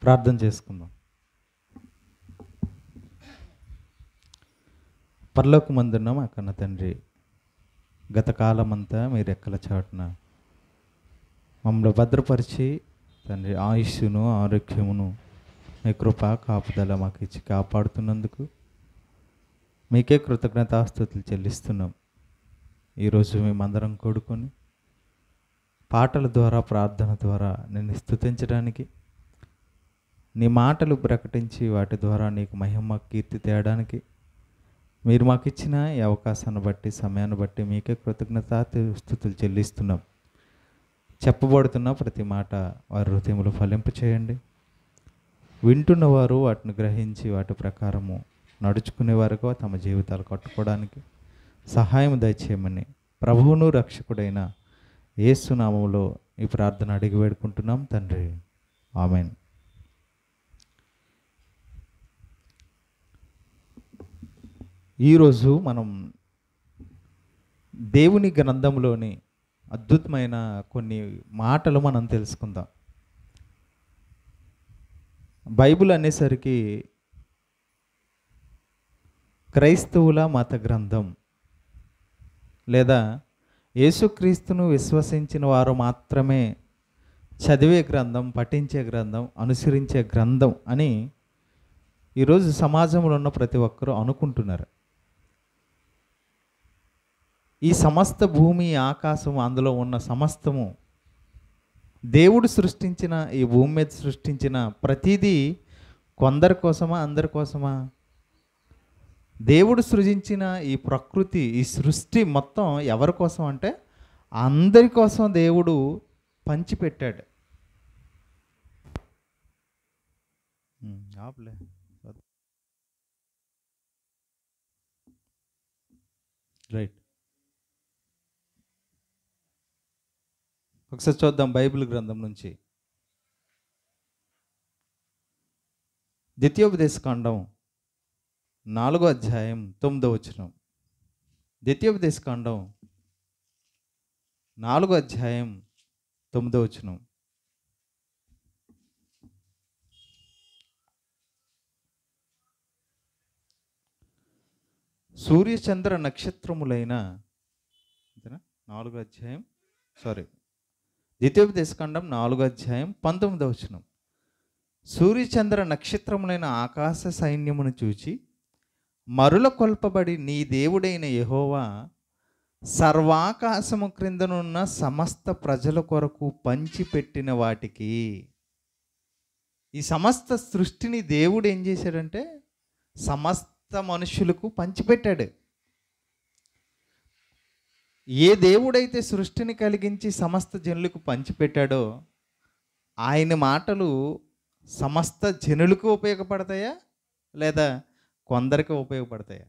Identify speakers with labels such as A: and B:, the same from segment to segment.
A: ప్రార్థన చేసుకుందాం. పరలోకమందున్న మా కన్న తండ్రి, గత కాలమంతా మీ రెక్కల చాటున మమ్మల్ని భద్రపరిచి తండ్రి ఆయుష్ను ఆరోగ్యమును మీ కృప కాపుదల మాకు ఇచ్చి కాపాడుతున్నందుకు మీకే కృతజ్ఞతాస్తుతులు చెల్లిస్తున్నాం. ఈరోజు మేమందరం కూడుకొని పాటల ద్వారా ప్రార్థన ద్వారా నిన్ను స్తుతించడానికి, నీ మాటలు ప్రకటించి వాటి ద్వారా నీకు మహిమ కీర్తి తేయడానికి మీరు మాకు ఇచ్చిన ఈ అవకాశాన్ని బట్టి సమయాన్ని బట్టి మీకే కృతజ్ఞతాస్తుతులు చెల్లిస్తున్నాం. చెప్పబడుతున్న ప్రతి మాట వారి హృదయములు ఫలింప చేయండి. వింటున్నవారు వాటిని గ్రహించి వాటి ప్రకారము నడుచుకునే వారుగా తమ జీవితాలు కట్టుకోవడానికి సహాయం దయచేయమని ప్రభువును రక్షకుడైన యేసు నామములో ఈ ప్రార్థన అడిగి వేడుకుంటున్నాం తండ్రి, ఆమెన్. ఈరోజు మనం దేవుని గ్రంథంలోని అద్భుతమైన కొన్ని మాటలు మనం తెలుసుకుందాం. బైబిల్ అనేసరికి క్రైస్తవుల మత గ్రంథం లేదా యేసుక్రీస్తును విశ్వసించిన వారు మాత్రమే చదివే గ్రంథం, పఠించే గ్రంథం, అనుసరించే గ్రంథం అని ఈరోజు సమాజంలో ఉన్న ప్రతి ఒక్కరూ అనుకుంటున్నారు. ఈ సమస్త భూమి ఆకాశము అందులో ఉన్న సమస్తము దేవుడు సృష్టించిన, ఈ భూమి మీద సృష్టించిన ప్రతిదీ కొందరి కోసమా అందరి కోసమా? దేవుడు సృజించిన ఈ ప్రకృతి, ఈ సృష్టి మొత్తం ఎవరి కోసం అంటే అందరి కోసం దేవుడు పంచిపెట్టాడు. రైట్, ఒకసారి చూద్దాం బైబిల్ గ్రంథం నుంచి. ద్వితీయోపదేశకాండం 4వ అధ్యాయం 9వ వచనం. ద్వితీయోపదేశకాండం 4వ అధ్యాయం 9వ వచనం. సూర్యచంద్ర నక్షత్రములైన 4వ అధ్యాయం ద్వితీయోపదేశకాండం 4వ అధ్యాయం 19వ వచనం. సూర్యచంద్ర నక్షత్రములైన ఆకాశ సైన్యమును చూచి మరుల కొల్పబడి నీ దేవుడైన యెహోవా సర్వాకాశము క్రిందనున్న సమస్త ప్రజల కొరకు పంచిపెట్టిన వాటికి. ఈ సమస్త సృష్టిని దేవుడు ఏం చేశాడంటే సమస్త మనుషులకు పంచిపెట్టాడు. ఏ దేవుడైతే సృష్టిని కలిగించి సమస్త జనులకు పంచిపెట్టాడో ఆయన మాటలు సమస్త జనులకు ఉపయోగపడతాయా లేదా కొందరికి ఉపయోగపడతాయా?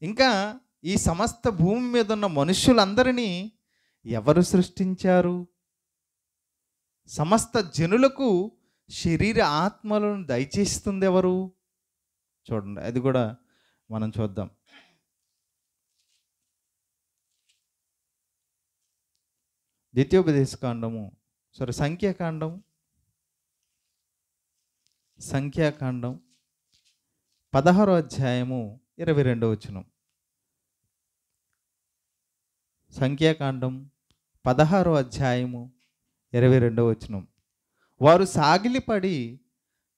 A: ఇంకా ఈ సమస్త భూమి మీద ఉన్న మనుషులందరినీ ఎవరు సృష్టించారు? సమస్త జనులకు శరీర ఆత్మలను దయచేస్తుంది ఎవరు? చూడండి, అది కూడా మనం చూద్దాం. ద్వితీయోపదేశకాండము సంఖ్యాకాండం 16వ అధ్యాయము 22వ వచనం. సంఖ్యాకాండం 16వ అధ్యాయము 22వ వచనం. వారు సాగిలిపడి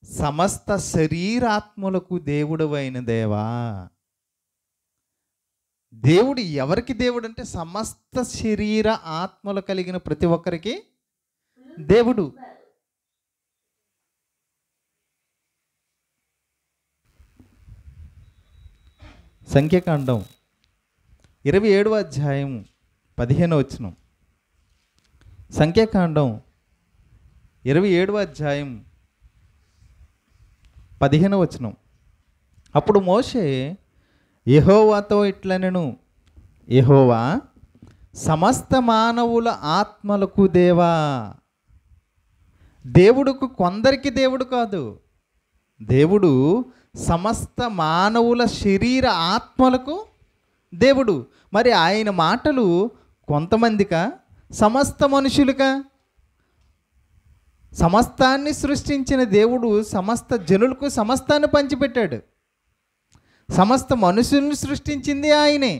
A: సమస్త శరీరాత్మలకు దేవుడవైన దేవా. దేవుడు ఎవరికి దేవుడు అంటే సమస్త శరీర ఆత్మలు కలిగిన ప్రతి ఒక్కరికి దేవుడు. సంఖ్యాకాండం 27వ అధ్యాయం 15వ వచనం. సంఖ్యాకాండం 27వ అధ్యాయం 15వ వచనం. అప్పుడు మోషే యెహోవాతో ఇట్లనెను, యెహోవా సమస్త మానవుల ఆత్మలకు దేవా. దేవుడుకు కొందరికి దేవుడు కాదు, దేవుడు సమస్త మానవుల శరీర ఆత్మలకు దేవుడు. మరి ఆయన మాటలు కొంతమందికా సమస్త మనుషులకా? సమస్తాన్ని సృష్టించిన దేవుడు సమస్త జనులకు సమస్తాన్ని పంచిపెట్టాడు. సమస్త మనుషుల్ని సృష్టించింది ఆయనే.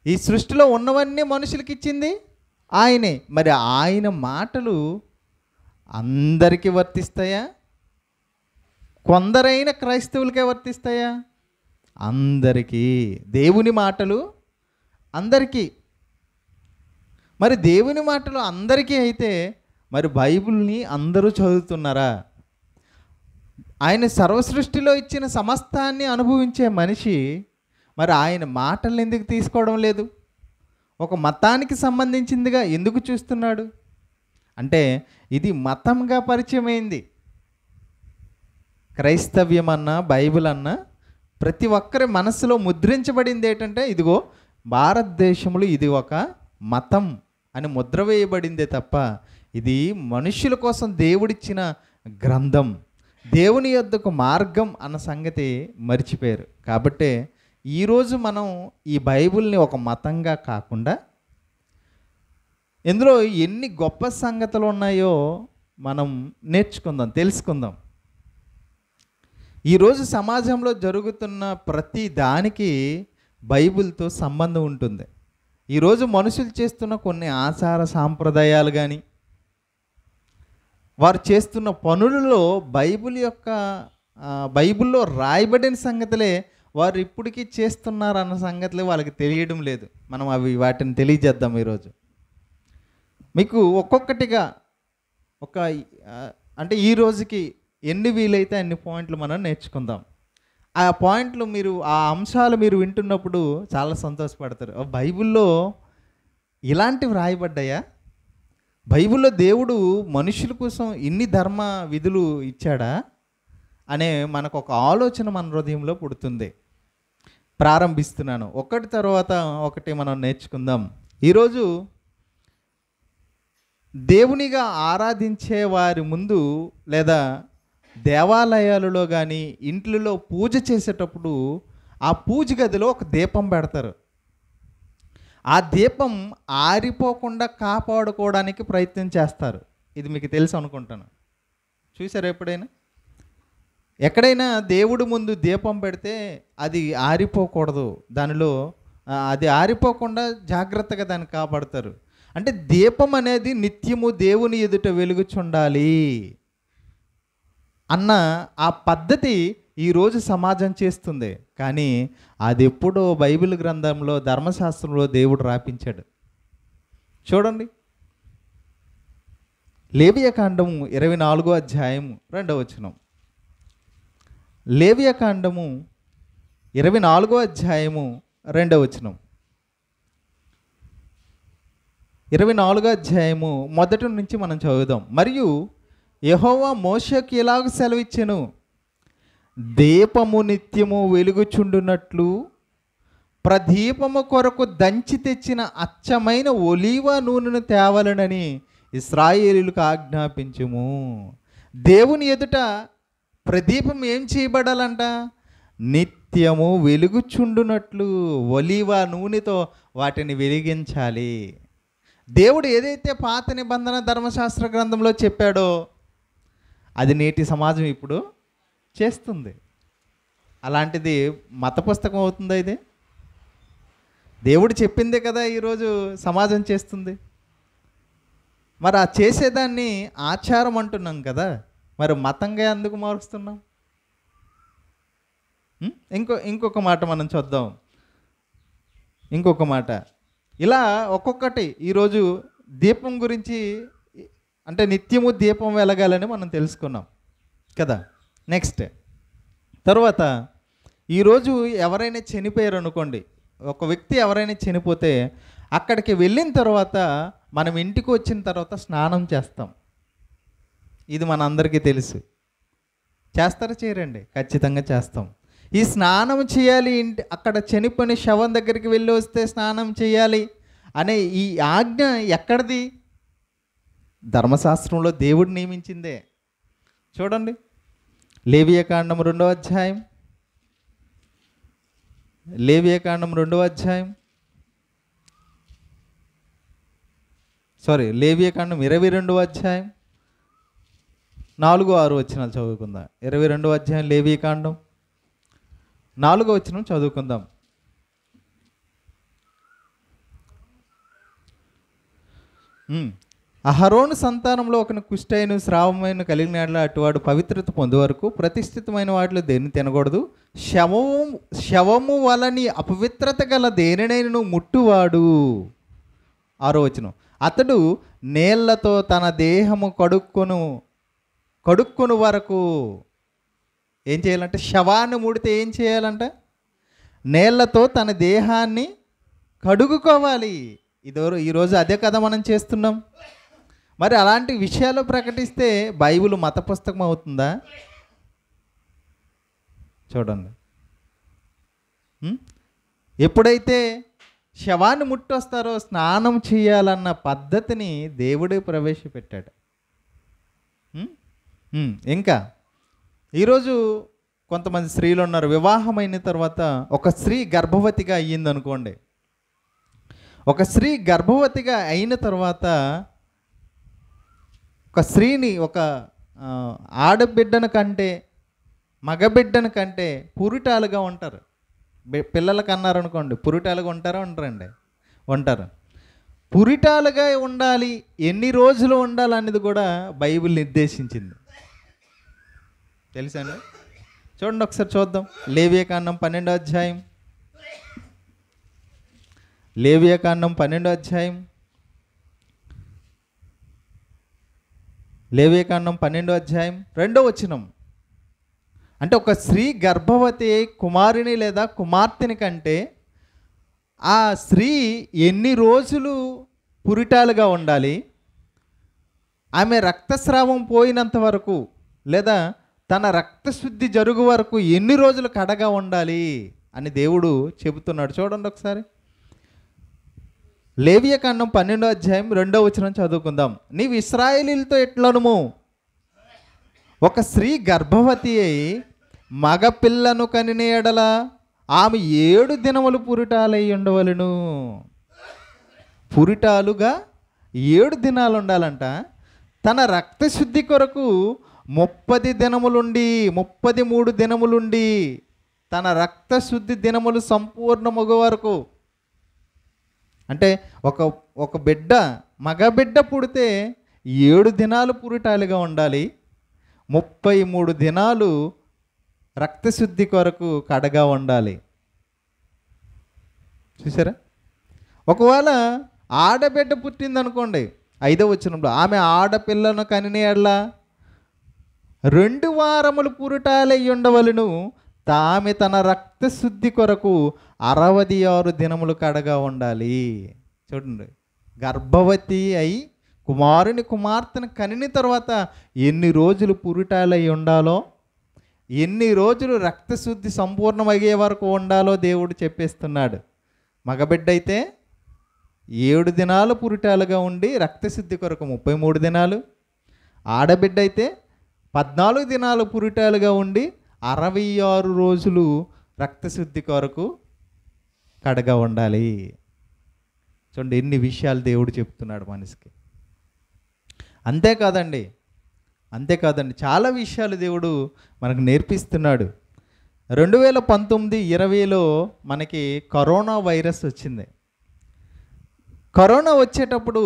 A: ఈ సృష్టిలో ఉన్నవన్నీ మనుషులకి ఇచ్చింది ఆయనే. మరి ఆయన మాటలు అందరికీ వర్తిస్తాయా? కొందరైన క్రైస్తవులకే వర్తిస్తాయా? అందరికీ. దేవుని మాటలు అందరికీ. మరి దేవుని మాటలు అందరికీ అయితే మరి బైబిల్ని అందరూ చదువుతున్నారా? ఆయన సర్వసృష్టిలో ఇచ్చిన సమస్తాన్ని అనుభవించే మనిషి మరి ఆయన మాటలను ఎందుకు తీసుకోవడం లేదు? ఒక మతానికి సంబంధించిందిగా ఎందుకు చూస్తున్నాడు? అంటే ఇది మతంగా పరిచయం అయింది. క్రైస్తవ్యం అన్నా బైబిల్ అన్నా ప్రతి ఒక్కరి మనసులో ముద్రించబడింది ఏంటంటే, ఇదిగో భారతదేశంలో ఇది ఒక మతం అని ముద్ర వేయబడిందే తప్ప ఇది మనుష్యుల కోసం దేవుడిచ్చిన గ్రంథం, దేవుని యొద్దకు మార్గం అన్న సంగతి మర్చిపోయారు. కాబట్టే ఈరోజు మనం ఈ బైబిల్ని ఒక మతంగా కాకుండా ఇందులో ఎన్ని గొప్ప సంగతులు ఉన్నాయో మనం నేర్చుకుందాం, తెలుసుకుందాం. ఈరోజు సమాజంలో జరుగుతున్న ప్రతి దానికి బైబిల్తో సంబంధం ఉంటుంది. ఈరోజు మనుషులు చేస్తున్న కొన్ని ఆచార సాంప్రదాయాలు కానీ వారు చేస్తున్న పనులలో బైబిల్లో రాయబడిన సంగతులే వారు ఇప్పటికీ చేస్తున్నారు అన్న సంగతులే వాళ్ళకి తెలియడం లేదు. మనం వాటిని తెలియజేద్దాం ఈరోజు. మీకు ఒక్కొక్కటిగా అంటే ఈ రోజుకి ఎన్ని వీలైతే అన్ని పాయింట్లు మనం నేర్చుకుందాం. ఆ పాయింట్లు ఆ అంశాలు మీరు వింటున్నప్పుడు చాలా సంతోషపడతారు. బైబిల్లో ఇలాంటివి రాయబడ్డాయా? బైబిల్లో దేవుడు మనుషుల కోసం ఇన్ని ధర్మ విధులు ఇచ్చాడా అనే మనకు ఒక ఆలోచన మన హృదయంలో పుడుతుంది. ప్రారంభిస్తున్నాను, ఒకటి తర్వాత ఒకటి మనం నేర్చుకుందాం. ఈరోజు దేవునిగా ఆరాధించే వారి ముందు లేదా దేవాలయాలలో కానీ ఇంట్లలో పూజ చేసేటప్పుడు ఆ పూజ గదిలో ఒక దీపం పెడతారు. ఆ దీపం ఆరిపోకుండా కాపాడుకోవడానికి ప్రయత్నం చేస్తారు. ఇది మీకు తెలుసు అనుకుంటాను. చూసారు ఎక్కడైనా దేవుడి ముందు దీపం పెడితే అది ఆరిపోకూడదు, దానిలో అది ఆరిపోకుండా జాగ్రత్తగా దాన్ని కాపాడతారు. అంటే దీపం అనేది నిత్యము దేవుని ఎదుట వెలుగుచుండాలి అన్న ఆ పద్ధతి ఈరోజు సమాజం చేస్తుంది. కానీ అది ఎప్పుడో బైబిల్ గ్రంథంలో ధర్మశాస్త్రంలో దేవుడు రాపించాడు. చూడండి, లేవియకాండము 24వ అధ్యాయము 2వ వచనం. లేవియకాండము 24వ అధ్యాయము 2వ వచనం. 24వ అధ్యాయము మొదటి నుంచి మనం చదువుదాం. మరియు యెహోవా మోషేకి ఇలాగ సెలవిచ్చెను, దీపము నిత్యము వెలుగుచుండునట్లు ప్రదీపము కొరకు దంచి తెచ్చిన అచ్చమైన ఒలీవ నూనెను తేవలనని ఇశ్రాయేలీయులకు ఆజ్ఞాపించుము. దేవుని ఎదుట ప్రదీపం ఏం చేయబడాలంట? నిత్యము వెలుగుచుండునట్లు ఒలీవ నూనెతో వాటిని వెలిగించాలి. దేవుడు ఏదైతే పాత నిబంధన ధర్మశాస్త్ర గ్రంథంలో చెప్పాడో అది నేటి సమాజం ఇప్పుడు చేస్తుంది. అలాంటిది మత పుస్తకం అవుతుందా? ఇది దేవుడు చెప్పిందే కదా ఈరోజు సమాజం చేస్తుంది. మరి ఆ చేసేదాన్ని ఆచారం అంటున్నాం కదా, మరి మతంగా ఎందుకు మారుస్తున్నాం? ఇంకొక మాట మనం చూద్దాం. ఇంకొక మాట ఇలా ఒక్కొక్కటి ఈరోజు దీపం గురించి, అంటే నిత్యము దీపం వెలగాలని మనం తెలుసుకున్నాం కదా. నెక్స్ట్ తర్వాత ఈరోజు ఎవరైనా చనిపోయారు అనుకోండి, ఒక వ్యక్తి ఎవరైనా చనిపోతే అక్కడికి వెళ్ళిన తర్వాత మనం ఇంటికి వచ్చిన తర్వాత స్నానం చేస్తాం. ఇది మన అందరికీ తెలుసు. చేస్తారా? చేయరండి? ఖచ్చితంగా చేస్తాం. ఈ స్నానం చేయాలి, అక్కడ చనిపోయిన శవం దగ్గరికి వెళ్ళి వస్తే స్నానం చేయాలి అనే ఈ ఆజ్ఞ ఎక్కడిది? ధర్మశాస్త్రంలో దేవుడు నియమించిందే. చూడండి, లేవియకాండం 2వ అధ్యాయం, లేవియకాండం 2వ అధ్యాయం, లేవియకాండం 22వ అధ్యాయం 4, 6 వచనాలు చదువుకుందాం. 22వ అధ్యాయం లేవీకాండం 4వ వచనం చదువుకుందాం. అహరోను సంతానంలో ఒకని కుష్ఠైన స్రావమైన కలిగిన యెడల అటువాడు పవిత్రత పొందే వరకు ప్రతిష్ఠితమైన వాటిలో దేన్ని తినకూడదు. శవము వలని అపవిత్రత గల దేనినైనను ముట్టువాడు. 6వ వచనం, అతడు నీళ్లతో తన దేహము కడుక్కొను వరకు ఏం చేయాలంటే, శవాన్ని ముడితే ఏం చేయాలంట? నీళ్లతో తన దేహాన్ని కడుగుకోవాలి. ఈరోజు అదే కదా మనం చేస్తున్నాం. మరి అలాంటి విషయాలు ప్రకటిస్తే బైబిల్ మత పుస్తకం అవుతుందా? చూడండి, ఎప్పుడైతే శవాన్ని ముట్టొస్తారో స్నానం చేయాలన్న పద్ధతిని దేవుడే ప్రవేశపెట్టాడు. ఇంకా ఈరోజు కొంతమంది స్త్రీలు ఉన్నారు, వివాహమైన తర్వాత ఒక స్త్రీ గర్భవతిగా అయ్యిందనుకోండి. ఒక స్త్రీ గర్భవతిగా అయిన తర్వాత ఒక స్త్రీని, ఒక ఆడబిడ్డను కంటే మగబిడ్డను కంటే పురిటాలుగా ఉంటారు. పిల్లలకు అన్నారనుకోండి, పురిటాలుగా ఉంటారా? ఉంటారండి, ఉంటారు. పురిటాలుగా ఉండాలి, ఎన్ని రోజులు ఉండాలి అనేది కూడా బైబిల్ నిర్దేశించింది. తెలుసా అండి? చూడండి, ఒకసారి చూద్దాం. లేవియాకాండం 12వ అధ్యాయం. లేవియాకాండం 12వ అధ్యాయం. లేవియాకాండం 12వ అధ్యాయం 2వ వచనం. అంటే ఒక స్త్రీ గర్భవతి కుమారుని లేదా కుమార్తెని కంటే ఆ స్త్రీ ఎన్ని రోజులు పురిటాలుగా ఉండాలి, ఆమె రక్తస్రావం పోయినంత వరకు లేదా తన రక్తశుద్ధి జరుగు వరకు ఎన్ని రోజులు కడగా ఉండాలి అని దేవుడు చెబుతున్నాడు. చూడండి ఒకసారి. లేవియాకాండం 12వ అధ్యాయం 2వ వచనం చదువుకుందాం. నీవు ఇశ్రాయేలీయులతో ఎట్లనుము, ఒక స్త్రీ గర్భవతి అయి మగపిల్లను కనిన యెడల ఆమె 7 దినములు పురిటాలై ఉండవలెను. పురిటాలుగా 7 దినాలు ఉండాలంట. తన రక్తశుద్ధి కొరకు 30 దినములుండి 33 దినములుండి తన రక్తశుద్ధి దినములు సంపూర్ణమగు వరకు, అంటే ఒక బిడ్డ, మగబిడ్డ పుడితే 7 దినాలు పురిటాలుగా ఉండాలి, 33 దినాలు రక్తశుద్ధి కొరకు కడగా ఉండాలి. చూసారా? ఒకవేళ ఆడబిడ్డ పుట్టిందనుకోండి, 5వ వచనంలో, ఆమె ఆడపిల్లను కనిన యెడల 2 వారములు పురిటాలై ఉండవలెను, ఆమె తన రక్తశుద్ధి కొరకు 66 దినములు కడగా ఉండాలి. చూడండి, గర్భవతి అయి కుమార్తెను కనిన తర్వాత ఎన్ని రోజులు పురిటాలై ఉండాలో, ఎన్ని రోజులు రక్తశుద్ధి సంపూర్ణమయ్యే వరకు ఉండాలో దేవుడు చెప్పేస్తున్నాడు. మగబిడ్డ అయితే 7 దినాలు పురిటాలుగా ఉండి రక్తశుద్ధి కొరకు 33 దినాలు, ఆడబిడ్డ అయితే 14 దినాలు పురిటాలుగా ఉండి 66 రోజులు రక్తశుద్ధి కొరకు కడగా ఉండాలి. చూడండి ఎన్ని విషయాలు దేవుడు చెప్తున్నాడు మనిషికి. అంతేకాదండి, చాలా విషయాలు దేవుడు మనకు నేర్పిస్తున్నాడు. 2019-20లో మనకి కరోనా వైరస్ వచ్చింది. కరోనా వచ్చేటప్పుడు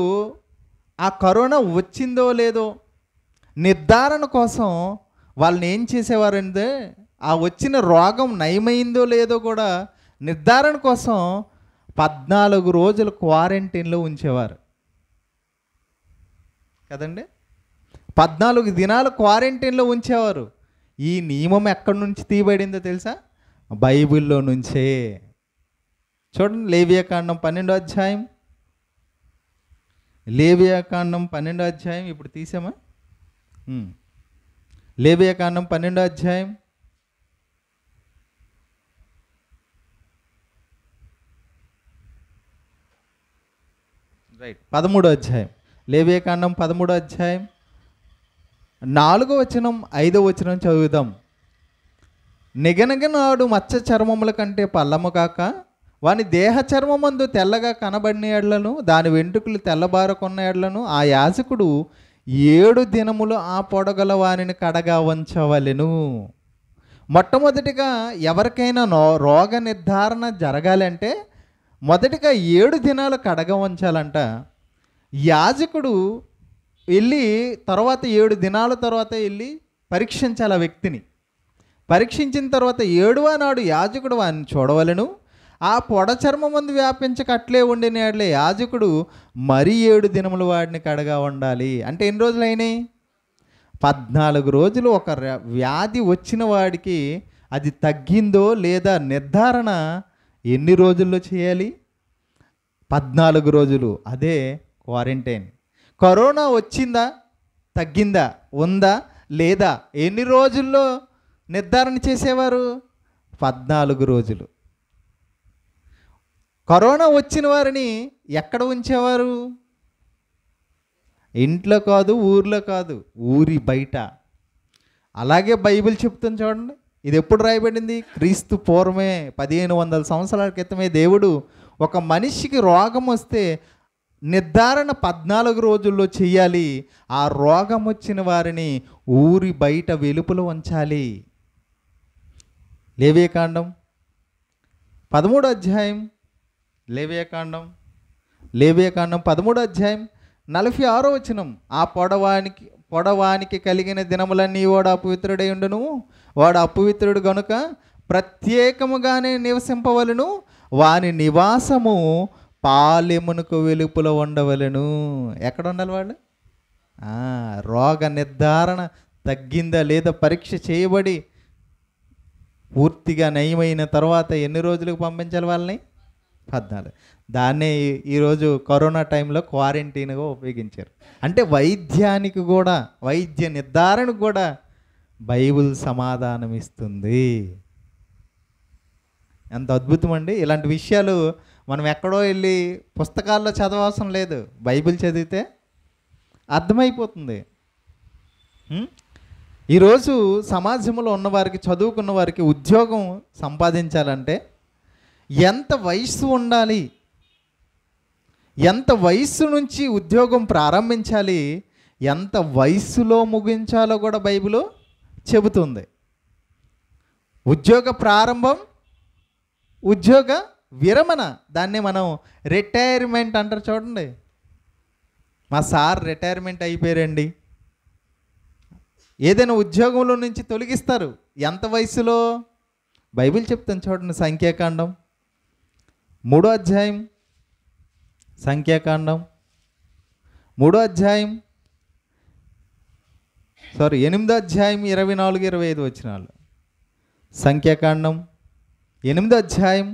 A: ఆ కరోనా వచ్చిందో లేదో నిర్ధారణ కోసం వాళ్ళని ఏం చేసేవారంటే, ఆ వచ్చిన రోగం నయమైందో లేదో కూడా నిర్ధారణ కోసం 14 రోజులు క్వారంటైన్లో ఉంచేవారు కదండి. 14 దినాలు క్వారంటైన్లో ఉంచేవారు. ఈ నియమం ఎక్కడి నుంచి తీయబడిందో తెలుసా? బైబిల్లో నుంచే. చూడండి, లేవియాకాండం 12వ అధ్యాయం. లేవియాకాండం 12వ అధ్యాయం ఇప్పుడు తీసామా? లేవియాకాండం 12వ అధ్యాయం రైట్ 13వ అధ్యాయం. లేవియాకాండం 13వ అధ్యాయం 4వ వచనం 5వ వచనం చదువుదాం. నిగనగనాడు మచ్చ చర్మముల కంటే పల్లము కాక వాని దేహ చర్మమందు తెల్లగా కనబడిన ఎడ్లను, దాని వెంట్రుకలు తెల్లబారకున్న ఎడ్లను ఆ యాజకుడు 7 దినములు ఆ పొడగల వారిని కడగా ఉంచవలెను. మొట్టమొదటిగా ఎవరికైనా రోగ నిర్ధారణ జరగాలంటే మొదటిగా 7 దినాలు కడగా ఉంచాలంట. యాజకుడు వెళ్ళి తర్వాత 7 దినాల తర్వాత వెళ్ళి పరీక్షించాలి ఆ వ్యక్తిని. పరీక్షించిన తర్వాత 7వ నాడు యాజకుడు వారిని చూడవలెను. ఆ పొడ చర్మమందు వ్యాపించక అట్లే ఉండిన యెడల యాజకుడు మరి 7 దినములు వాడిని కడగా ఉండాలి. అంటే ఎన్ని రోజులు అయినాయి? 14 రోజులు. ఒక వ్యాధి వచ్చిన వాడికి అది తగ్గిందో లేదా నిర్ధారణ ఎన్ని రోజుల్లో చేయాలి? 14 రోజులు. అదే క్వారంటైన్. కరోనా వచ్చిందా, తగ్గిందా, ఉందా లేదా ఎన్ని రోజుల్లో నిర్ధారణ చేసేవారు? 14 రోజులు. కరోనా వచ్చిన వారిని ఎక్కడ ఉంచేవారు? ఇంట్లో కాదు, ఊర్లో కాదు, ఊరి బయట. అలాగే బైబిల్ చెప్తుంది చూడండి. ఇది ఎప్పుడు రాయబడింది? క్రీస్తు పూర్వమే 1500 సంవత్సరాల క్రితమే దేవుడు ఒక మనిషికి రోగం వస్తే నిర్ధారణ 14 రోజుల్లో చేయాలి. ఆ రోగం వచ్చిన వారిని ఊరి బయట వెలుపల ఉంచాలి. లేవియకాండం 13వ అధ్యాయం, లేవియకాండం 13వ అధ్యాయం 46వ వచనం. ఆ పొడవానికి కలిగిన దినములన్నీ వాడు అపవిత్రుడై ఉండును. వాడు అపవిత్రుడు గనుక ప్రత్యేకముగానే నివసింపవలను. వాని నివాసము పాలెమునకు వెలుపల ఉండవలను. ఎక్కడ ఉండాలి వాళ్ళు? రోగ నిర్ధారణ తగ్గిందా లేదా పరీక్ష చేయబడి పూర్తిగా నయమైన తర్వాత ఎన్ని రోజులకు పంపించాలి వాళ్ళని? 14. దాన్నే ఈరోజు కరోనా టైంలో క్వారంటైన్గా ఉపయోగించారు. అంటే వైద్యానికి కూడా, వైద్య నిర్ధారణకు కూడా బైబిల్ సమాధానం ఇస్తుంది. ఎంత అద్భుతం అండి! ఇలాంటి విషయాలు మనం ఎక్కడో వెళ్ళి పుస్తకాల్లో చదవవసరం లేదు. బైబిల్ చదివితే అర్థమైపోతుంది. ఈరోజు సమాజంలో ఉన్నవారికి, చదువుకున్న వారికి ఉద్యోగం సంపాదించాలంటే ఎంత వయస్సు ఉండాలి, ఎంత వయస్సు నుంచి ఉద్యోగం ప్రారంభించాలి, ఎంత వయస్సులో ముగించాలో కూడా బైబిల్ చెబుతుంది. ఉద్యోగ ప్రారంభం, ఉద్యోగ విరమణ, దాన్ని మనం రిటైర్మెంట్ అంటారు చూడండి. మా సార్ రిటైర్మెంట్ అయిపోయారండి. ఏదైనా ఉద్యోగంలో నుంచి తొలగిస్తారు. ఎంత వయసులో? బైబిల్ చెప్తాను చూడండి. సంఖ్యాకాండం 3వ అధ్యాయం, సంఖ్యాకాండం 3వ అధ్యాయం 8వ అధ్యాయం 24-25 వచనాలు. సంఖ్యాకాండం 8వ అధ్యాయం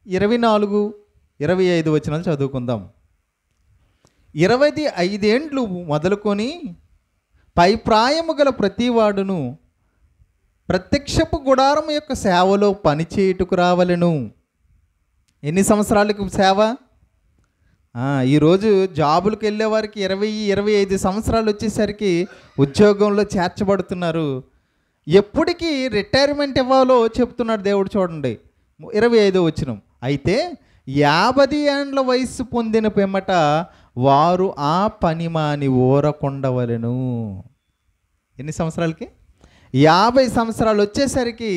A: 24-25 వచనాలు చదువుకుందాం. 25 ఏండ్లు మొదలుకొని పై ప్రాయము గల ప్రతివాడును ప్రత్యక్షపు గుడారం యొక్క సేవలో పనిచేయుటకు రావలెను. ఎన్ని సంవత్సరాలకు సేవ? ఈరోజు జాబులకు వెళ్ళే వారికి 20-25 సంవత్సరాలు వచ్చేసరికి ఉద్యోగంలో చేర్చబడుతున్నారు. ఎప్పటికీ రిటైర్మెంట్ ఇవ్వాలో చెప్తున్నాడు దేవుడు చూడండి. 25వ వచనం. అయితే 50 ఏండ్ల వయస్సు పొందిన పిమ్మట వారు ఆ పని మాని ఊరకుండవలెను. ఎన్ని సంవత్సరాలకి? 50 సంవత్సరాలు వచ్చేసరికి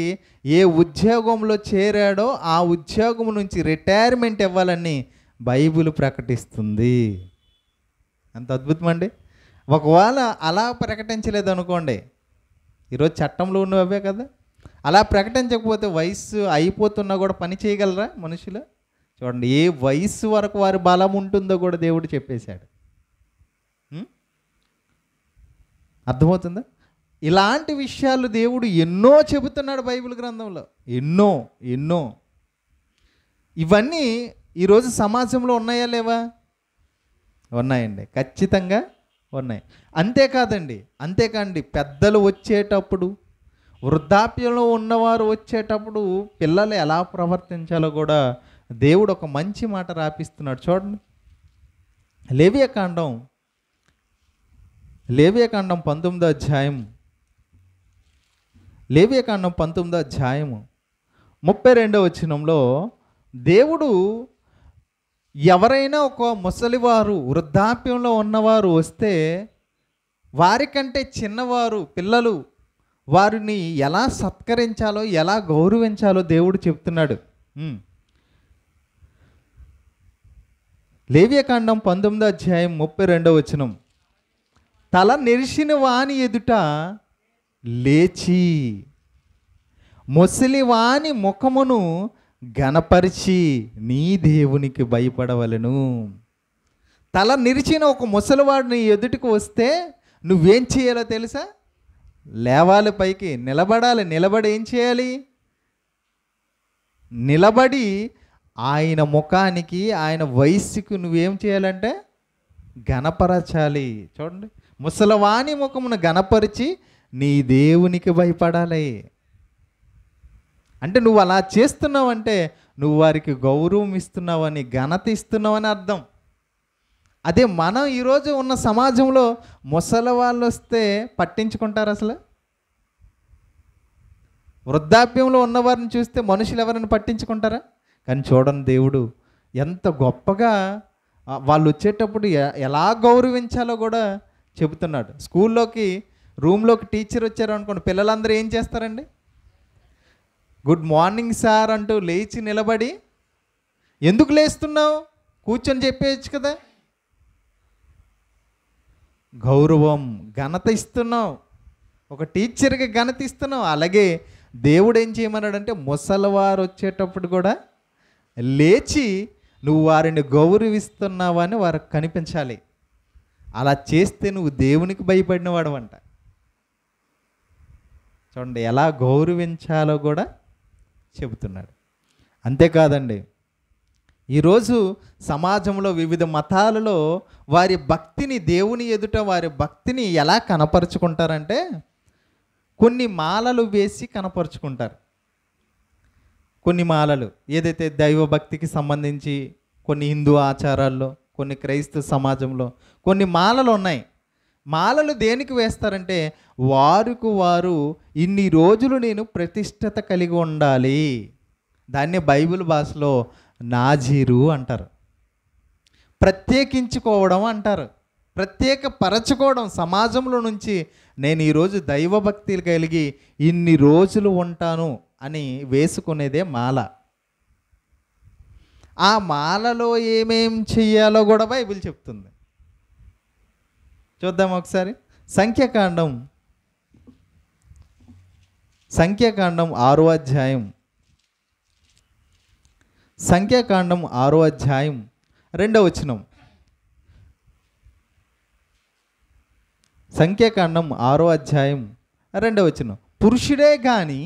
A: ఏ ఉద్యోగంలో చేరాడో ఆ ఉద్యోగం నుంచి రిటైర్మెంట్ ఇవ్వాలని బైబిల్ ప్రకటిస్తుంది. అంత అద్భుతం అండి. ఒకవేళ అలా ప్రకటించలేదు అనుకోండి, ఈరోజు చట్టంలో ఉన్నవే కదా, అలా ప్రకటించకపోతే వయస్సు అయిపోతున్నా కూడా పని చేయగలరా మనుషులు? చూడండి, ఏ వయస్సు వరకు వారి బలం ఉంటుందో కూడా దేవుడు చెప్పేశాడు. అర్థమవుతుందా? ఇలాంటి విషయాలు దేవుడు ఎన్నో చెబుతున్నాడు బైబిల్ గ్రంథంలో. ఎన్నో ఇవన్నీ ఈరోజు సమాజంలో ఉన్నాయా లేవా? ఉన్నాయండి, ఖచ్చితంగా ఉన్నాయి. అంతేకాదండి పెద్దలు వచ్చేటప్పుడు, వృద్ధాప్యంలో ఉన్నవారు వచ్చేటప్పుడు పిల్లలు ఎలా ప్రవర్తించాలో కూడా దేవుడు ఒక మంచి మాట రాపిస్తున్నాడు చూడండి. లేవియకాండం 19వ అధ్యాయం, లేవియకాండం 19వ అధ్యాయము 32వ వచనంలో దేవుడు ఎవరైనా ఒక ముసలివారు, వృద్ధాప్యంలో ఉన్నవారు వస్తే వారికంటే చిన్నవారు పిల్లలు, వారిని ఎలా సత్కరించాలో, ఎలా గౌరవించాలో దేవుడు చెప్తున్నాడు. లేవియకాండం 19:32 తల నెరిసిన వాని ఎదుట లేచి ముసలి వాని ముఖమును గనపరిచి నీ దేవునికి భయపడవలెను. తల నిరిచిన ఒక ముసలివాడు నీ ఎదుటికి వస్తే నువ్వేం చేయాలో తెలుసా? లేవాలి, పైకి నిలబడాలి. నిలబడి ఏం చేయాలి? నిలబడి ఆయన ముఖానికి, ఆయన వయస్సుకు నువ్వేం చేయాలంటే గణపరచాలి. చూడండి, ముసలవాని ముఖమును గణపరిచి నీ దేవునికి భయపడాలి. అంటే నువ్వు అలా చేస్తున్నావంటే నువ్వు వారికి గౌరవం ఇస్తున్నావని, ఘనత ఇస్తున్నావని అర్థం. అదే మనం ఈరోజు ఉన్న సమాజంలో ముసలి వాళ్ళు వస్తే పట్టించుకుంటారు అసలు? వృద్ధాప్యంలో ఉన్నవారిని చూస్తే మనుషులు ఎవరిని పట్టించుకుంటారా? కానీ చూడండి, దేవుడు ఎంత గొప్పగా వాళ్ళు వచ్చేటప్పుడు ఎలా గౌరవించాలో కూడా చెబుతున్నాడు. స్కూల్లోకి రూమ్లోకి టీచర్ వచ్చారు అనుకోండి, పిల్లలందరూ ఏం చేస్తారండి? గుడ్ మార్నింగ్ సార్ అంటూ లేచి నిలబడి, ఎందుకు లేస్తున్నావు, కూర్చొని చెప్పేయచ్చు కదా. గౌరవం, ఘనత ఇస్తున్నావు, ఒక టీచర్కి ఘనత ఇస్తున్నావు. అలాగే దేవుడు ఏం చేయమన్నాడంటే ముసలివారు వచ్చేటప్పుడు కూడా లేచి నువ్వు వారిని గౌరవిస్తున్నావని వారికి కనిపించాలి. అలా చేస్తే నువ్వు దేవునికి భయపడినవాడు అంట. చూడండి, ఎలా గౌరవించాలో కూడా చెబుతున్నాడు. అంతేకాదండి, ఈరోజు సమాజంలో వివిధ మతాలలో వారి భక్తిని, దేవుని ఎదుట వారి భక్తిని ఎలా కనపరుచుకుంటారంటే కొన్ని మాలలు వేసి కనపరుచుకుంటారు. కొన్ని మాలలు ఏదైతే దైవభక్తికి సంబంధించి కొన్ని హిందూ ఆచారాల్లో, కొన్ని క్రైస్తవ సమాజంలో కొన్ని మాలలు ఉన్నాయి. మాలలు దేనికి వేస్తారంటే వారికి వారు ఇన్ని రోజులు నేను ప్రతిష్టత కలిగి ఉండాలి. దాన్ని బైబిల్ భాషలో నాజీరు అంటారు. ప్రత్యేకించుకోవడం అంటారు. ప్రత్యేకపరచుకోవడం, సమాజంలో నుంచి నేను ఈరోజు దైవభక్తి కలిగి ఇన్ని రోజులు ఉంటాను అని వేసుకునేదే మాల. ఆ మాలలో ఏమేం చెయ్యాలో కూడా బైబిల్ చెప్తుంది. చూద్దాం ఒకసారి. సంఖ్యాకాండం 6వ అధ్యాయం, సంఖ్యాకాండం 6వ అధ్యాయం 2వ వచనం. సంఖ్యాకాండం 6వ అధ్యాయం 2వ వచనం. పురుషుడే గాని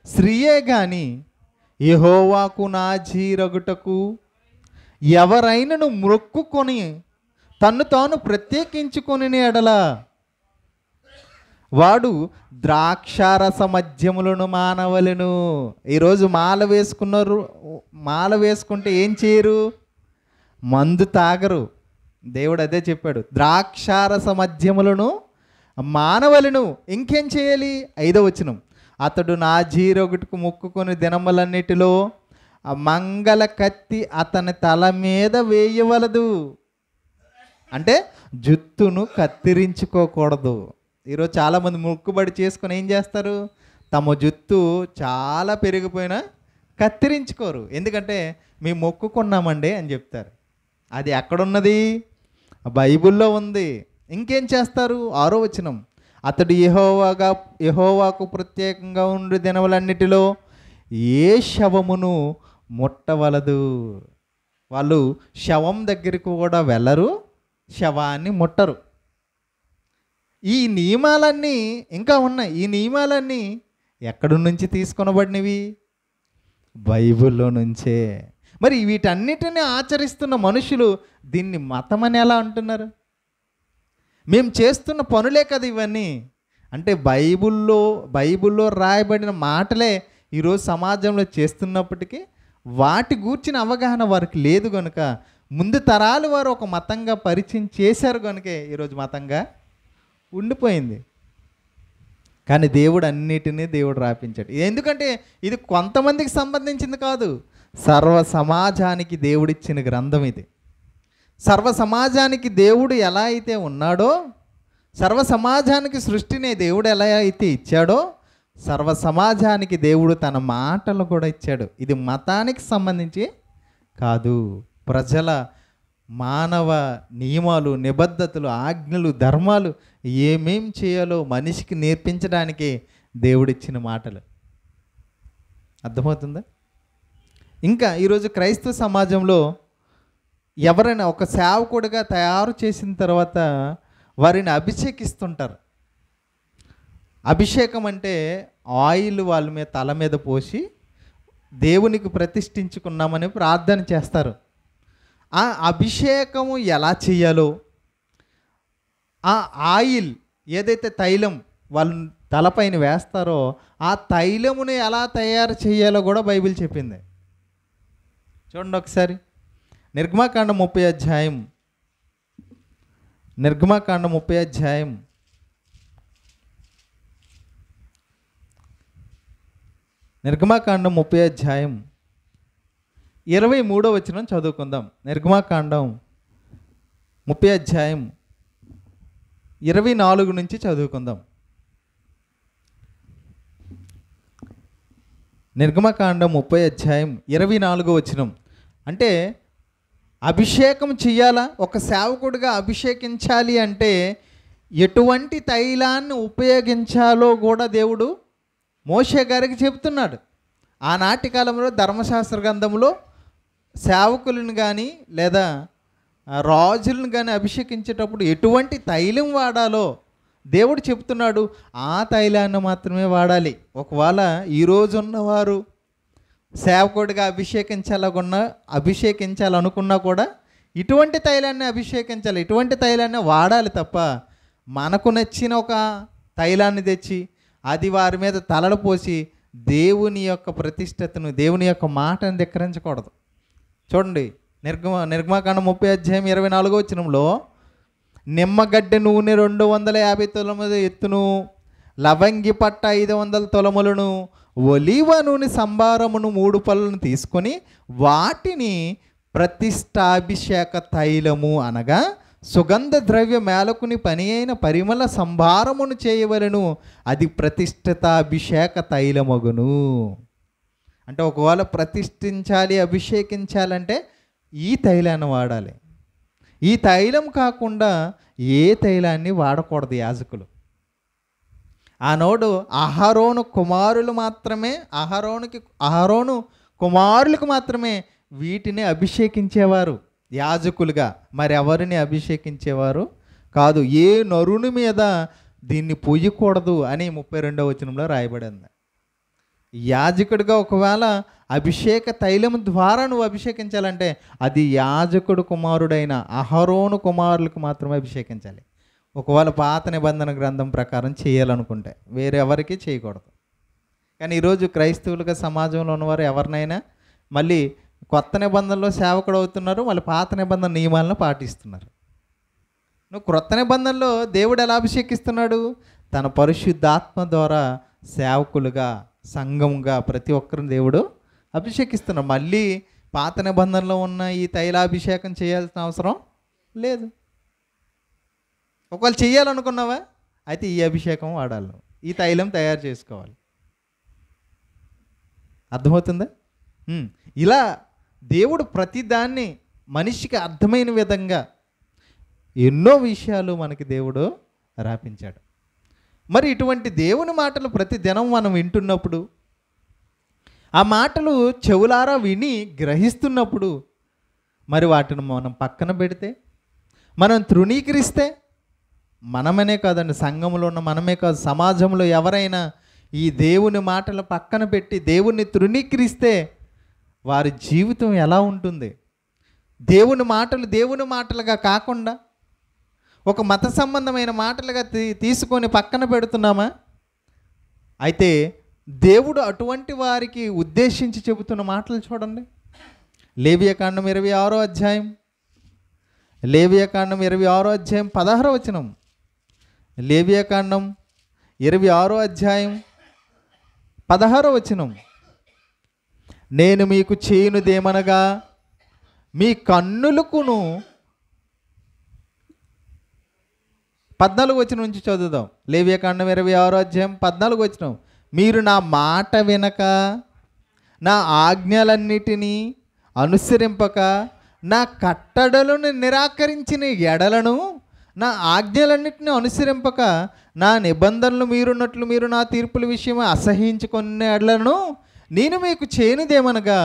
A: స్త్రీయే గాని యెహోవాకు నాజీరగుటకు ఎవరైనను మొక్కుకొని తన్ను తాను ప్రత్యేకించుకొని ఎడల వాడు ద్రాక్షారస మద్యములను మానవలెను. ఈరోజు మాల వేసుకున్నారు, మాల వేసుకుంటే ఏం చేయరు? మందు తాగరు. దేవుడు అదే చెప్పాడు, ద్రాక్షారస మద్యములను మానవలను. ఇంకేం చేయాలి? 5వ వచనం. అతడు నాజీరొకటికి మొక్కుకొని దినములన్నిటిలో మంగళ కత్తి అతని తల మీద వేయవలదు. అంటే జుత్తును కత్తిరించుకోకూడదు. ఈరోజు చాలామంది మొక్కుబడి చేసుకొని ఏం చేస్తారు? తమ జుత్తు చాలా పెరిగిపోయినా కత్తిరించుకోరు. ఎందుకంటే మేము మొక్కుకున్నామండి అని చెప్తారు. అది ఎక్కడున్నది? బైబిల్లో ఉంది. ఇంకేం చేస్తారు? 6వ వచనం. అతడు యెహోవాకు ప్రత్యేకంగా ఉండు దినములన్నిటిలో ఏ శవమును ముట్టవలదు. వాళ్ళు శవం దగ్గరికి కూడా వెళ్ళరు, శవాన్ని ముట్టరు. ఈ నియమాలన్నీ ఇంకా ఉన్నాయి. ఈ నియమాలన్నీ ఎక్కడి నుంచి తీసుకొనబడినవి? బైబిల్లో నుంచే. మరి వీటన్నిటిని ఆచరిస్తున్న మనుషులు దీన్ని మతం అని ఎలా అంటున్నారు? మేము చేస్తున్న పనులే కదా ఇవన్నీ. అంటే బైబిల్లో రాయబడిన మాటలే ఈరోజు సమాజంలో చేస్తున్నప్పటికీ వాటి గూర్చిన అవగాహన వారికి లేదు కనుక, ముందు తరాలు వారు ఒక మతంగా పరిచయం చేశారు కనుకే ఈరోజు మతంగా ఉండిపోయింది. కానీ దేవుడు అన్నిటినీ దేవుడు రాపించాడు. ఎందుకంటే ఇది కొంతమందికి సంబంధించింది కాదు, సర్వ సమాజానికి దేవుడిచ్చిన గ్రంథం ఇది. సర్వ సమాజానికి దేవుడు ఎలా అయితే ఉన్నాడో సర్వ సమాజానికి సృష్టిని దేవుడు ఎలా అయితే ఇచ్చాడో సర్వ సమాజానికి దేవుడు తన మాటలు కూడా ఇచ్చాడు. ఇది మతానికి సంబంధించి కాదు, ప్రజల మానవ నియమాలు, నిబద్ధతలు, ఆజ్ఞలు, ధర్మాలు ఏమేం చేయాలో మనిషికి నేర్పించడానికి దేవుడిచ్చిన మాటలు. అర్థమవుతుందా? ఇంకా ఈరోజు క్రైస్తవ సమాజంలో ఎవరైనా ఒక సేవకుడిగా తయారు చేసిన తర్వాత వారిని అభిషేకిస్తుంటారు. అభిషేకం అంటే ఆయిల్ వాళ్ళ మీద తల మీద పోసి దేవునికి ప్రతిష్ఠించుకున్నామని ప్రార్థన చేస్తారు. ఆ అభిషేకము ఎలా చేయాలో, ఆ ఆయిల్ ఏదైతే తైలం వాళ్ళు తలపైన వేస్తారో ఆ తైలముని ఎలా తయారు చేయాలో కూడా బైబిల్ చెప్పింది. చూడండి ఒకసారి నిర్గమాకాండం 30 అధ్యాయం, నిర్గమాకాండం 30 అధ్యాయం 23వ వచనం చదువుకుందాం. నిర్గమాకాండం 30 అధ్యాయం 24 నుంచి చదువుకుందాం. నిర్గమకాండం 30 అధ్యాయం 24వ వచనం. అంటే అభిషేకం చెయ్యాలా, ఒక సేవకుడిగా అభిషేకించాలి అంటే ఎటువంటి తైలాన్ని ఉపయోగించాలో కూడా దేవుడు మోషే గారికి చెప్తున్నాడు. ఆనాటి కాలంలో ధర్మశాస్త్ర గ్రంథంలో సేవకులను కానీ లేదా రాజులను కానీ అభిషేకించేటప్పుడు ఎటువంటి తైలం వాడాలో దేవుడు చెప్తున్నాడు. ఆ తైలాన్ని మాత్రమే వాడాలి. ఒకవేళ ఈరోజు ఉన్నవారు సేవకుడిగా అభిషేకించాలనుకున్నా కూడా ఇటువంటి తైలాన్ని అభిషేకించాలి, ఇటువంటి తైలాన్ని వాడాలి తప్ప మనకు నచ్చిన ఒక తైలాన్ని తెచ్చి అది వారి మీద తలలు పోసి దేవుని యొక్క ప్రతిష్టతను, దేవుని యొక్క మాటను ధిక్కరించకూడదు. చూడండి నిర్గమాకాండం 30 అధ్యాయం 24వ వచనంలో నిమ్మగడ్డ నూనె 250 తులముల ఎత్తును, లవంగి పట్ట 500 తులములను, ఒలీవ నూనె సంభారమును 3 పళ్ళను తీసుకొని వాటిని ప్రతిష్టాభిషేక తైలము అనగా సుగంధ ద్రవ్య మేలకుని పని అయిన పరిమళ సంభారమును చేయవలెను, అది ప్రతిష్ఠితాభిషేక తైలమగును. అంటే ఒకవేళ ప్రతిష్ఠించాలి, అభిషేకించాలంటే ఈ తైలాన్ని వాడాలి. ఈ తైలం కాకుండా ఏ తైలాన్ని వాడకూడదు యాజకులు. ఆనాడు అహరోను కుమారులకు మాత్రమే వీటిని అభిషేకించేవారు యాజకులుగా. మరి ఎవరిని అభిషేకించేవారు కాదు. ఏ నరుని మీద దీన్ని పొయ్యకూడదు అని 32వ వచనంలో రాయబడింది. యాజకుడిగా ఒకవేళ అభిషేక తైలం ద్వారా నువ్వు అభిషేకించాలంటే అది యాజకుడు కుమారుడైన అహరోను కుమారులకు మాత్రమే అభిషేకించాలి. ఒకవేళ పాత నిబంధన గ్రంథం ప్రకారం చేయాలనుకుంటే వేరెవరికి చేయకూడదు. కానీ ఈరోజు క్రైస్తవులుగా సమాజంలో ఉన్నవారు ఎవరినైనా మళ్ళీ కొత్త నిబంధనలో సేవకుడు అవుతున్నారు, మళ్ళీ పాత నిబంధన నియమాలను పాటిస్తున్నారు. నువ్వు క్రొత్త నిబంధనలో దేవుడు ఎలా అభిషేకిస్తున్నాడు? తన పరిశుద్ధాత్మ ద్వారా సేవకులుగా, సంఘంగా ప్రతి ఒక్కరిని దేవుడు అభిషేకిస్తున్నాడు. మళ్ళీ పాత నిబంధనలో ఉన్న ఈ తైలాభిషేకం చేయాల్సిన అవసరం లేదు. ఒకవేళ చేయాలనుకున్నావా అయితే ఈ అభిషేకం వాడాలి, ఈ తైలం తయారు చేసుకోవాలి. అర్థమవుతుందా? ఇలా దేవుడు ప్రతిదాన్ని మనిషికి అర్థమైన విధంగా ఎన్నో విషయాలు మనకి దేవుడు రాపించాడు. మరి ఇటువంటి దేవుని మాటలు ప్రతి దినం మనం వింటున్నప్పుడు, ఆ మాటలు చెవులారా విని గ్రహిస్తున్నప్పుడు, మరి వాటిని మనం పక్కన పెడితే, మనం తృణీకరిస్తే, మనమనే కాదండి, సంఘంలో ఉన్న మనమే కాదు, సమాజంలో ఎవరైనా ఈ దేవుని మాటలు పక్కన పెట్టి దేవుణ్ణి తృణీకరిస్తే వారి జీవితం ఎలా ఉంటుంది? దేవుని మాటలు దేవుని మాటలుగా కాకుండా ఒక మత సంబంధమైన మాటలుగా తీసుకొని పక్కన పెడుతున్నామా? అయితే దేవుడు అటువంటి వారికి ఉద్దేశించి చెబుతున్న మాటలు చూడండి. లేవియాకాండం 26వ అధ్యాయం, లేవియాకాండం 26వ అధ్యాయం 16వ వచనం. లేవియాకాండం 26వ అధ్యాయం 16వ వచనం. నేను మీకు చేయునుదేమనగా మీ కన్నులకును 14 నుంచి చదువుదాం. లేవియాకాండం 26 అధ్యాయం 14 మీరు నా మాట వినక నా ఆజ్ఞలన్నిటినీ అనుసరింపక నా కట్టడలను నిరాకరించిన ఎడలను, నా ఆజ్ఞలన్నిటిని అనుసరింపక నా నిబంధనలు మీరున్నట్లు మీరు నా తీర్పుల విషయమై అసహించుకునే ఎడలను నేను మీకు చేయనిదేమనగా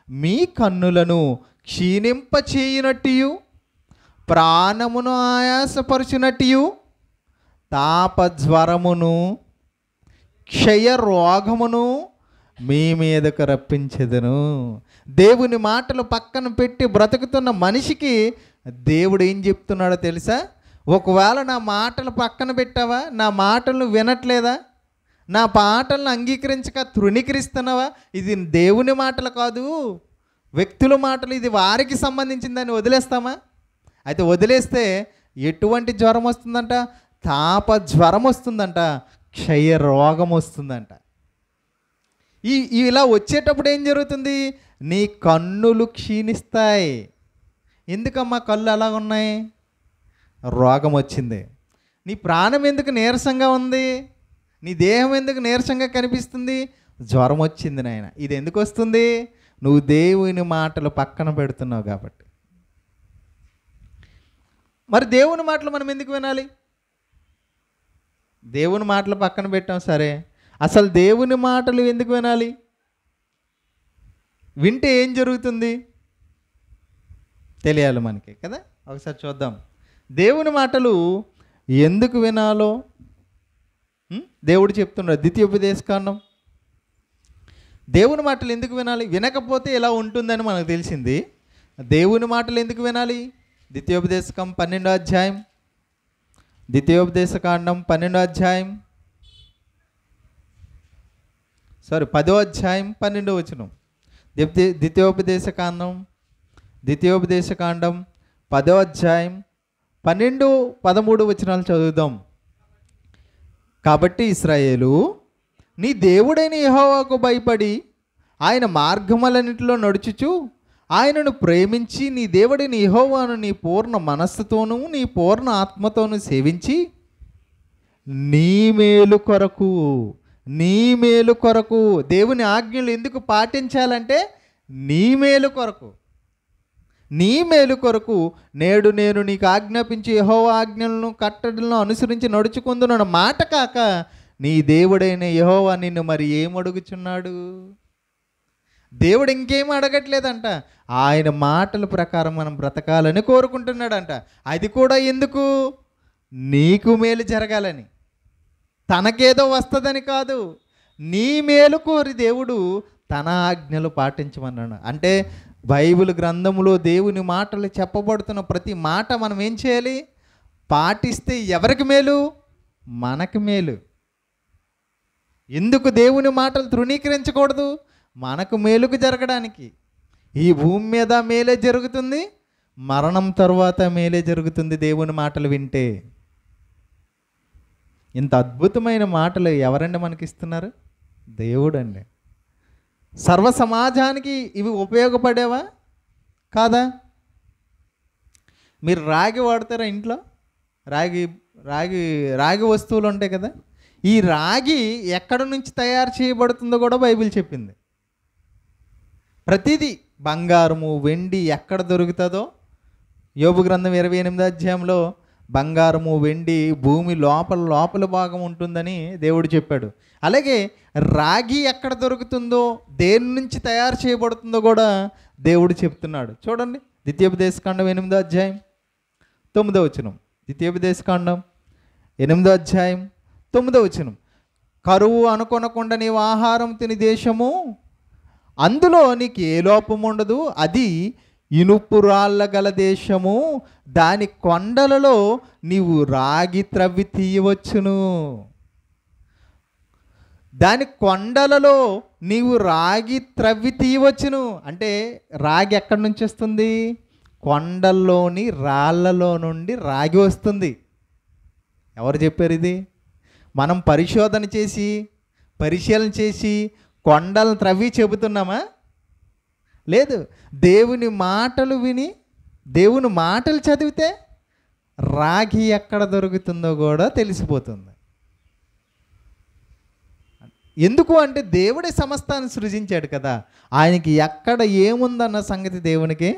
A: మీ కన్నులను క్షీణింపచేయునట్టు, ప్రాణమును ఆయాసపరచునట్టు, తాపజ్వరమును క్షయ రోగమును మీ మీదకు రప్పించెదను. దేవుని మాటలు పక్కన పెట్టి బ్రతుకుతున్న మనిషికి దేవుడు ఏం చెప్తున్నాడో తెలుసా? ఒకవేళ నా మాటలు పక్కన పెట్టావా, నా మాటలను వినట్లేదా, నా మాటలను అంగీకరించక తృణీకరిస్తున్నావా, ఇది దేవుని మాటలు కాదు, వ్యక్తుల మాటలు, ఇది వారికి సంబంధించిందని వదిలేస్తామా? అయితే వదిలేస్తే ఎటువంటి జ్వరం వస్తుందంట? తాప జ్వరం వస్తుందంట, క్షయ రోగం వస్తుందంట. ఇలా వచ్చేటప్పుడు ఏం జరుగుతుంది? నీ కన్నులు క్షీణిస్తాయి. ఎందుకమ్మా కళ్ళు అలా ఉన్నాయి? రోగం వచ్చింది. నీ ప్రాణం ఎందుకు నీరసంగా ఉంది? నీ దేహం ఎందుకు నీరసంగా కనిపిస్తుంది? జ్వరం వచ్చింది నాయన. ఇది ఎందుకు వస్తుంది? నువ్వు దేవుని మాటలు పక్కన పెడుతున్నావు కాబట్టి. మరి దేవుని మాటలు మనం ఎందుకు వినాలి? దేవుని మాటలు పక్కన పెట్టాం సరే, అసలు దేవుని మాటలు ఎందుకు వినాలి? వింటే ఏం జరుగుతుంది తెలియాలి మనకి కదా. ఒకసారి చూద్దాం దేవుని మాటలు ఎందుకు వినాలో. దేవుడు చెప్తున్నాడు ద్వితీయోపదేశకాండం. దేవుని మాటలు ఎందుకు వినాలి? వినకపోతే ఎలా ఉంటుందని మనకు తెలిసింది. దేవుని మాటలు ఎందుకు వినాలి? ద్వితీయోపదేశకం 12వ అధ్యాయం, ద్వితీయోపదేశకాండం 12వ అధ్యాయం 10వ అధ్యాయం 12వ వచనం. ద్వితీయోపదేశకాండం 10వ అధ్యాయం 12, 13 వచనాలు చదువుదాం. కాబట్టి ఇశ్రాయేలు నీ దేవుడైన యెహోవాకు భయపడి ఆయన మార్గములన్నిటిలో నడుచుచు ఆయనను ప్రేమించి నీ దేవుడైన యెహోవాను నీ పూర్ణ మనస్సుతోనూ నీ పూర్ణ ఆత్మతోనూ సేవించి నీ మేలు కొరకు దేవుని ఆజ్ఞలు ఎందుకు పాటించాలంటే నీ మేలు కొరకు నేడు నేను నీకు ఆజ్ఞాపించి యెహోవా ఆజ్ఞలను కట్టడలను అనుసరించి నడుచుకుందున్న మాట కాక నీ దేవుడైన యెహోవా నిన్ను మరి ఏమడుగుచున్నాడు? దేవుడు ఇంకేం అడగట్లేదంట, ఆయన మాటల ప్రకారం మనం బ్రతకాలని కోరుకుంటున్నాడంట. అది కూడా ఎందుకు? నీకు మేలు జరగాలని, తనకేదో వస్తుందని కాదు, నీ మేలు కోరి దేవుడు తన ఆజ్ఞలు పాటించమన్నాడు. అంటే బైబిల్ గ్రంథంలో దేవుని మాటలు చెప్పబడుతున్న ప్రతి మాట మనం ఏం చేయాలి? పాటిస్తే ఎవరికి మేలు? మనకు మేలు. ఎందుకు దేవుని మాటలు తృణీకరించకూడదు? మనకు మేలుకు జరగడానికి. ఈ భూమి మీద మేలే జరుగుతుంది, మరణం తరువాత మేలే జరుగుతుంది దేవుని మాటలు వింటే. ఇంత అద్భుతమైన మాటలు ఎవరండి మనకి ఇస్తున్నారు? దేవుడండి. సర్వ సమాజానికి ఇవి ఉపయోగపడేవా కాదా? మీరు రాగి వాడతారా ఇంట్లో? రాగి వస్తువులు ఉంటాయి కదా. ఈ రాగి ఎక్కడ నుంచి తయారు చేయబడుతుందో కూడా బైబిల్ చెప్పింది. ప్రతిదీ బంగారము వెండి ఎక్కడ దొరుకుతుందో, యోబు గ్రంథం 28వ అధ్యాయంలో బంగారము వెండి భూమి లోపల భాగం ఉంటుందని దేవుడు చెప్పాడు. అలాగే రాగి ఎక్కడ దొరుకుతుందో, దేని నుంచి తయారు చేయబడుతుందో కూడా దేవుడు చెప్తున్నాడు. చూడండి ద్వితీయోపదేశకాండం 8వ అధ్యాయం 9వ వచనం. ద్వితీయోపదేశకాండం 8వ అధ్యాయం 9వ వచనం. కరువు అనుకొనకుండా నీవు ఆహారం తిని దేశము, అందులో నీకు ఏ లోపం ఉండదు, అది ఇనుపు రాళ్ళ గల దేశము, దాని కొండలలో నీవు రాగి త్రవ్వి తీయవచ్చును. దాని కొండలలో నీవు రాగి త్రవ్వి తీయవచ్చును. అంటే రాగి ఎక్కడి నుంచి వస్తుంది? కొండల్లోని రాళ్ళలో నుండి రాగి వస్తుంది. ఎవరు చెప్పారు ఇది? మనం పరిశీలన చేసి కొండలను త్రవ్వి చెబుతున్నామా? లేదు. దేవుని మాటలు విని దేవుని మాటలు చదివితే రాగి ఎక్కడ దొరుకుతుందో కూడా తెలిసిపోతుంది. ఎందుకు అంటే దేవుడే సమస్తాన్ని సృజించాడు కదా, ఆయనకి ఎక్కడ ఏముందన్న సంగతి దేవునికి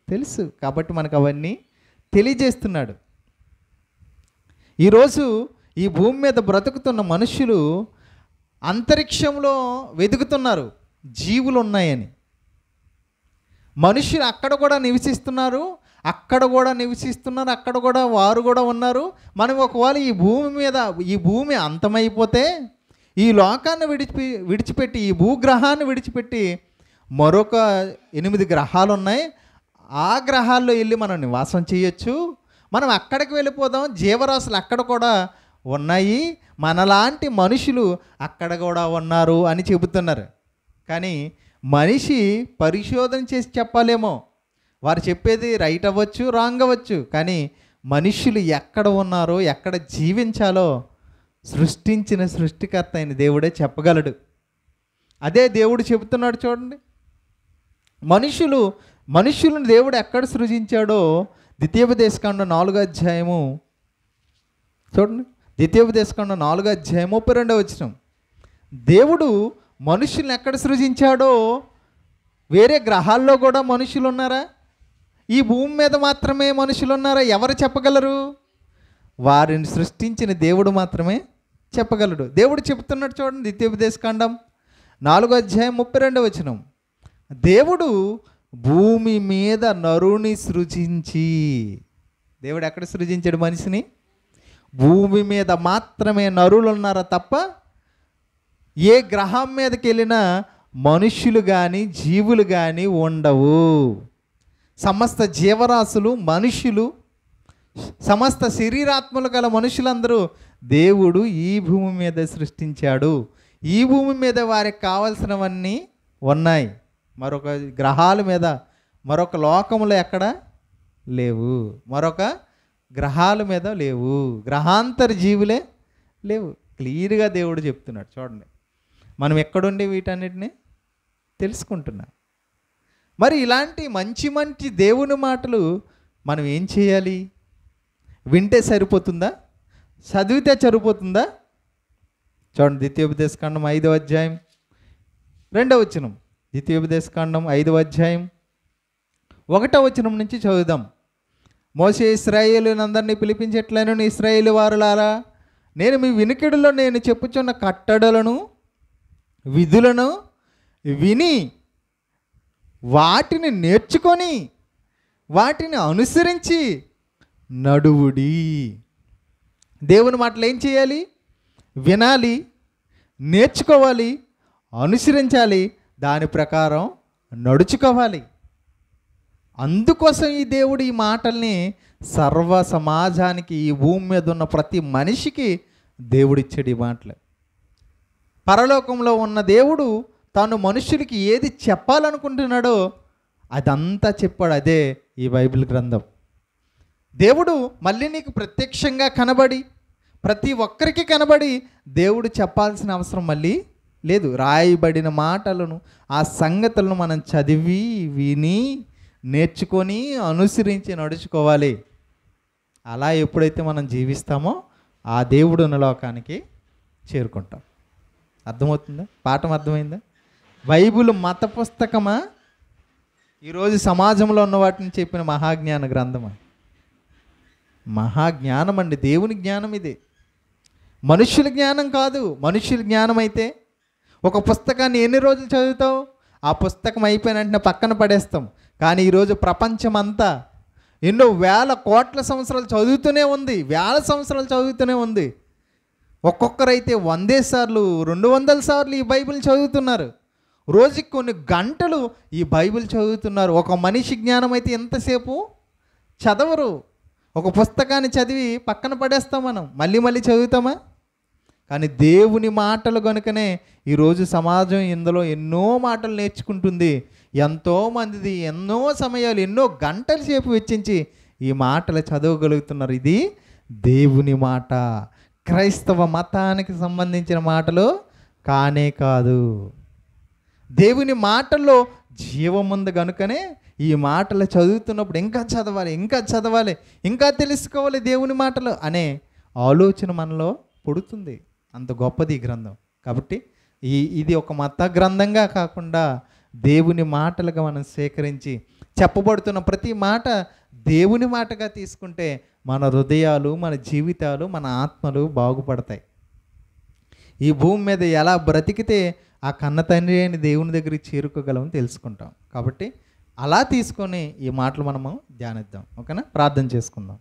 A: తెలుసు. కాబట్టి మనకు అవన్నీ తెలియజేస్తున్నాడు. ఈరోజు ఈ భూమి మీద బ్రతుకుతున్న మనుషులు అంతరిక్షంలో వెతుకుతున్నారు జీవులు ఉన్నాయని. మనుషులు అక్కడ కూడా నివసిస్తున్నారు, అక్కడ కూడా వారు కూడా ఉన్నారు. మనం ఒకవేళ ఈ భూమి అంతమైపోతే ఈ లోకాన్ని విడిచిపెట్టి ఈ భూగ్రహాన్ని విడిచిపెట్టి మరొక 8 గ్రహాలు ఉన్నాయి, ఆ గ్రహాల్లో వెళ్ళి మనం నివాసం చేయొచ్చు. మనం అక్కడికి వెళ్ళిపోదాం, జీవరాశులు అక్కడ కూడా ఉన్నాయి, మనలాంటి మనుషులు అక్కడ కూడా ఉన్నారు అని చెబుతున్నారు. కానీ మనిషి పరిశోధన చేసి చెప్పాలేమో, వారు చెప్పేది రైట్ అవ్వచ్చు, రాంగ్ అవ్వచ్చు, కానీ మనుషులు ఎక్కడ ఉన్నారో ఎక్కడ జీవించాలో సృష్టించిన సృష్టికర్త అయిన దేవుడే చెప్పగలడు. అదే దేవుడు చెబుతున్నాడు చూడండి. మనుషులను దేవుడు ఎక్కడ సృజించాడో ద్వితీయోపదేశకాండం 4వ అధ్యాయము చూడండి. ద్వితీయోపదేశకాండం 4వ అధ్యాయం 32వ వచనం. దేవుడు మనుషుల్ని ఎక్కడ సృజించాడో, వేరే గ్రహాల్లో కూడా మనుషులు ఉన్నారా? ఈ భూమి మీద మాత్రమే మనుషులు ఉన్నారా? ఎవరు చెప్పగలరు? వారిని సృష్టించిన దేవుడు మాత్రమే చెప్పగలడు. దేవుడు చెప్తున్నాడు చూడండి, ద్వితీయోపదేశకాండం 4వ అధ్యాయం 32వ వచనం. దేవుడు భూమి మీద నరుని సృజించి, దేవుడు ఎక్కడ సృజించాడు మనిషిని? భూమి మీద మాత్రమే నరులు ఉన్నారా తప్ప ఏ గ్రహం మీదకి వెళ్ళినా మనుష్యులు కానీ జీవులు కానీ ఉండవు. సమస్త జీవరాశులు, మనుషులు, సమస్త శరీరాత్మలు గల మనుషులందరూ దేవుడు ఈ భూమి మీద సృష్టించాడు. ఈ భూమి మీద వారికి కావలసినవన్నీ ఉన్నాయి. మరొక గ్రహాల మీద, మరొక లోకములో ఎక్కడ లేవు, మరొక గ్రహాల మీద లేవు, గ్రహాంతర జీవులే లేవు. క్లియర్గా దేవుడు చెప్తున్నాడు చూడండి. మనం ఎక్కడుండి వీటన్నిటిని తెలుసుకుంటున్నాం. మరి ఇలాంటి మంచి దేవుని మాటలు మనం ఏం చేయాలి? వింటే సరిపోతుందా? చదివితే సరిపోతుందా? చూడండి, ద్వితీయోపదేశకాండం 5వ అధ్యాయం 2వ వచనం. ద్వితీయోపదేశకాండం 5వ అధ్యాయం 1వ వచనం నుంచి చదువుదాం. మోషే ఇశ్రాయేలునందరినీ పిలిపించేట్లైన ఇశ్రాయేలు వారులారా, నేను మీ వినికిడిలో నేను చెప్పుచున్న కట్టడలను విధులను విని వాటిని నేర్చుకొని వాటిని అనుసరించి నడువుడి. దేవుని మాటలు ఏం చేయాలి? వినాలి, నేర్చుకోవాలి, అనుసరించాలి, దాని ప్రకారం నడుచుకోవాలి. అందుకోసం ఈ దేవుడు ఈ మాటల్ని సర్వ సమాజానికి, ఈ భూమి మీద ఉన్న ప్రతి మనిషికి దేవుడిచ్చాడు ఈ మాటలు. పరలోకంలో ఉన్న దేవుడు తాను మనుషులకి ఏది చెప్పాలనుకుంటున్నాడో అదంతా చెప్పాడు. అదే ఈ బైబిల్ గ్రంథం. దేవుడు మళ్ళీ నీకు ప్రత్యక్షంగా కనబడి, ప్రతి ఒక్కరికి కనబడి దేవుడు చెప్పాల్సిన అవసరం మళ్ళీ లేదు. రాయబడిన మాటలను, ఆ సంగతులను మనం చదివి విని నేర్చుకొని అనుసరించి నడుచుకోవాలి. అలా ఎప్పుడైతే మనం జీవిస్తామో ఆ దేవుడు ఉన్న లోకానికి చేరుకుంటాం. అర్థమవుతుందా? పాఠం అర్థమైందా? బైబిల్ మత పుస్తకమా? ఈరోజు సమాజంలో ఉన్న వాటిని చెప్పిన మహాజ్ఞాన గ్రంథమా? మహాజ్ఞానం అండి, దేవుని జ్ఞానం ఇది. మనుష్యుల జ్ఞానం కాదు. మనుష్యుల జ్ఞానం అయితే ఒక పుస్తకాన్ని ఎన్ని రోజులు చదువుతావు? ఆ పుస్తకం అయిపోయిన వెంటనే పక్కన పడేస్తాం. కానీ ఈరోజు ప్రపంచం అంతా ఎన్నో వేల కోట్ల సంవత్సరాలు చదువుతూనే ఉంది, వేల సంవత్సరాలు చదువుతూనే ఉంది. ఒక్కొక్కరైతే 100 సార్లు 200 సార్లు ఈ బైబిల్ చదువుతున్నారు. రోజుకి కొన్ని గంటలు ఈ బైబిల్ చదువుతున్నారు. ఒక మనిషి జ్ఞానం అయితే ఎంతసేపు చదవరు. ఒక పుస్తకాన్ని చదివి పక్కన పడేస్తాం, మనం మళ్ళీ చదువుతామా? కానీ దేవుని మాటలు కనుకనే ఈరోజు సమాజం ఇందులో ఎన్నో మాటలు నేర్చుకుంటుంది. ఎంతోమంది ఎన్నో సమయాలు, ఎన్నో గంటల సేపు వెచ్చించి ఈ మాటలు చదవగలుగుతున్నారు. ఇది దేవుని మాట, క్రైస్తవ మతానికి సంబంధించిన మాటలు కానే కాదు. దేవుని మాటల్లో జీవం ఉంది కనుకనే ఈ మాటలు చదువుతున్నప్పుడు ఇంకా చదవాలి, ఇంకా చదవాలి, ఇంకా తెలుసుకోవాలి దేవుని మాటలు అనే ఆలోచన మనలో పుడుతుంది. అంత గొప్పది ఈ గ్రంథం. కాబట్టి ఇది ఒక మత గ్రంథంగా కాకుండా దేవుని మాటలుగా మనం సేకరించి చెప్పబడుతున్న ప్రతి మాట దేవుని మాటగా తీసుకుంటే మన హృదయాలు, మన జీవితాలు, మన ఆత్మలు బాగుపడతాయి. ఈ భూమి మీద ఎలా బ్రతికితే ఆ కన్న తండ్రి అయిన దేవుని దగ్గరికి చేరుకోగలమని తెలుసుకుంటాం. కాబట్టి అలా తీసుకొని ఈ మాటలు మనము ధ్యానిద్దాం. ఓకేనా? ప్రార్థన చేసుకుందాం.